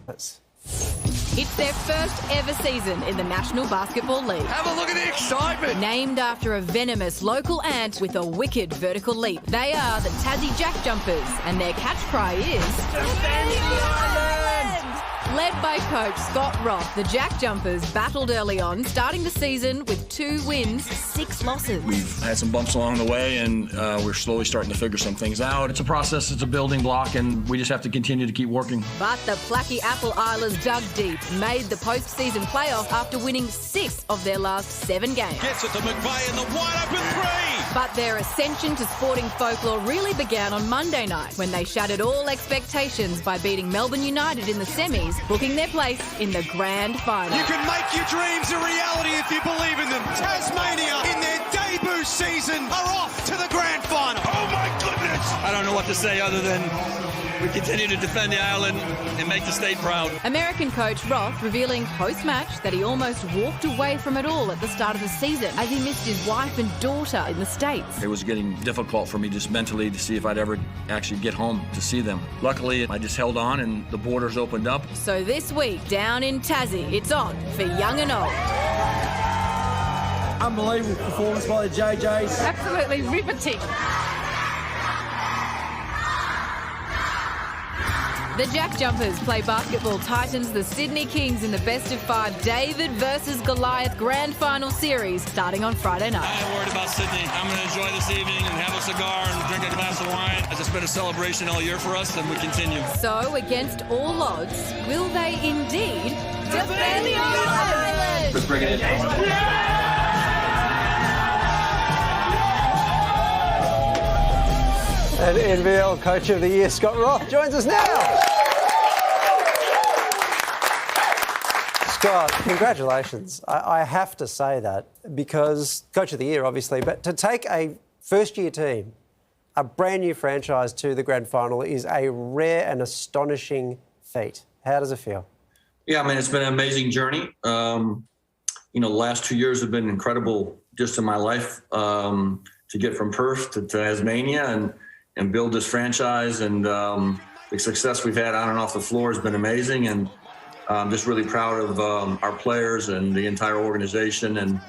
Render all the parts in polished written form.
It's their first ever season in the National Basketball League. Have a look at the excitement. Named after a venomous local ant with a wicked vertical leap. They are the Tassie JackJumpers, and their catchcry is... Defend the island! Led by coach Scott Roth, the JackJumpers battled early on, starting the season with 2 wins, 6 losses. We've had some bumps along the way, and we're slowly starting to figure some things out. It's a process, it's a building block, and we just have to continue to keep working. But the Placky Apple Islanders dug deep, made the postseason playoff after winning 6 of their last 7 games. Gets it to McVeigh in the wide-open 3. But their ascension to sporting folklore really began on Monday night, when they shattered all expectations by beating Melbourne United in the semis, booking their place in the grand final. You can make your dreams a reality if you believe in them. Tasmania, in their debut season, are off to the grand final. Oh, my goodness! I don't know what to say other than we continue to defend the island and make the state proud. American coach Roth revealing post-match that he almost walked away from it all at the start of the season as he missed his wife and daughter in the States. It was getting difficult for me just mentally to see if I'd ever actually get home to see them. Luckily, I just held on and the borders opened up. So this week, down in Tassie, it's on for young and old. Unbelievable performance by the JJs. Absolutely riveting. The JackJumpers play basketball titans the Sydney Kings in the best-of-5 David versus Goliath Grand Final Series starting on Friday night. I'm worried about Sydney. I'm going to enjoy this evening and have a cigar and drink a glass of wine. It's been a celebration all year for us, and we continue. So, against all odds, will they indeed defend the island? Let's bring it in. And NBL Coach of the Year, Scott Roth, joins us now. Scott, congratulations. I have to say that because Coach of the Year, obviously, but to take a first-year team, a brand-new franchise to the grand final is a rare and astonishing feat. How does it feel? Yeah, I mean, it's been an amazing journey. The last 2 years have been incredible just in my life to get from Perth to Tasmania and build this franchise. And the success we've had on and off the floor has been amazing. And I'm just really proud of our players and the entire organization and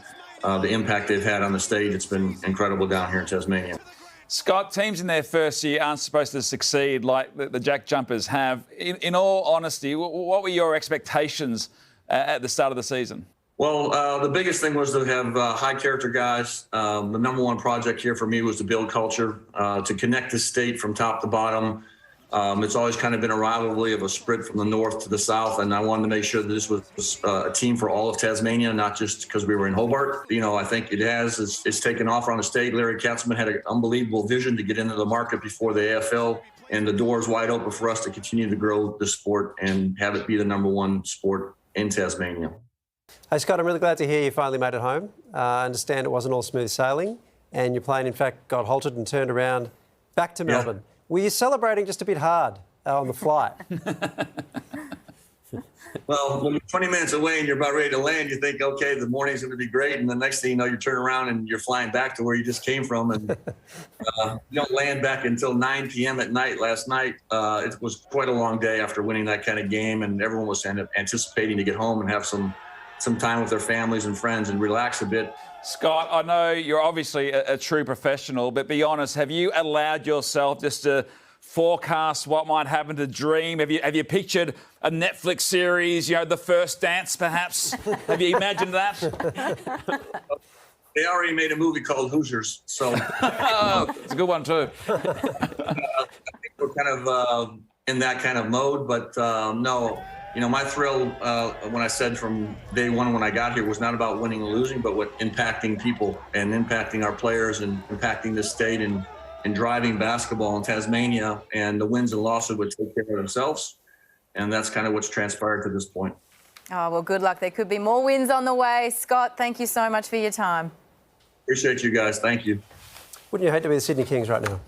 the impact they've had on the state. It's been incredible down here in Tasmania. Scott, teams in their first year aren't supposed to succeed like the JackJumpers have. In all honesty, what were your expectations at the start of the season? Well, the biggest thing was to have high character guys. The number one project here for me was to build culture, to connect the state from top to bottom. It's always kind of been a rivalry of a sprint from the north to the south, and I wanted to make sure that this was a team for all of Tasmania, not just because we were in Hobart. I think it's taken off around the state. Larry Katzman had an unbelievable vision to get into the market before the AFL, and the door is wide open for us to continue to grow the sport and have it be the number one sport in Tasmania. Hey, Scott, I'm really glad to hear you finally made it home. I understand it wasn't all smooth sailing and your plane, in fact, got halted and turned around back to Melbourne. Yeah. Were you celebrating just a bit hard on the flight? Well, when you're 20 minutes away and you're about ready to land, you think, okay, the morning's going to be great. And the next thing you know, you turn around and you're flying back to where you just came from. And you don't land back until 9 p.m. at night last night. It was quite a long day after winning that kind of game. And everyone was anticipating to get home and have some time with their families and friends and relax a bit. Scott, I know you're obviously a true professional, but be honest, have you allowed yourself just to forecast what might happen, to dream? Have you pictured a Netflix series, The First Dance, perhaps? Have you imagined that? They already made a movie called Hoosiers, so... Oh, it's a good one too. I think we're kind of in that kind of mode, but no. My thrill when I said from day one when I got here was not about winning and losing, but impacting people and impacting our players and impacting the state and driving basketball in Tasmania. And the wins and losses would take care of themselves. And that's kind of what's transpired to this point. Oh, well, good luck. There could be more wins on the way. Scott, thank you so much for your time. Appreciate you guys. Thank you. Wouldn't you hate to be the Sydney Kings right now?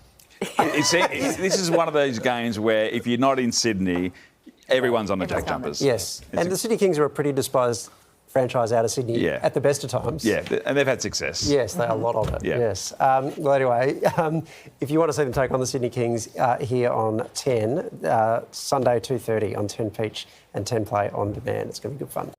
This is one of those games where if you're not in Sydney, everyone's on the JackJumpers. Yes, and the Sydney Kings are a pretty despised franchise out of Sydney at the best of times. Yeah, and they've had success. Yes, they are a lot of it. Yeah. Yes. Well, anyway, if you want to see them take on the Sydney Kings here on 10, Sunday 2:30 on 10 Peach and 10 Play on demand. It's going to be good fun.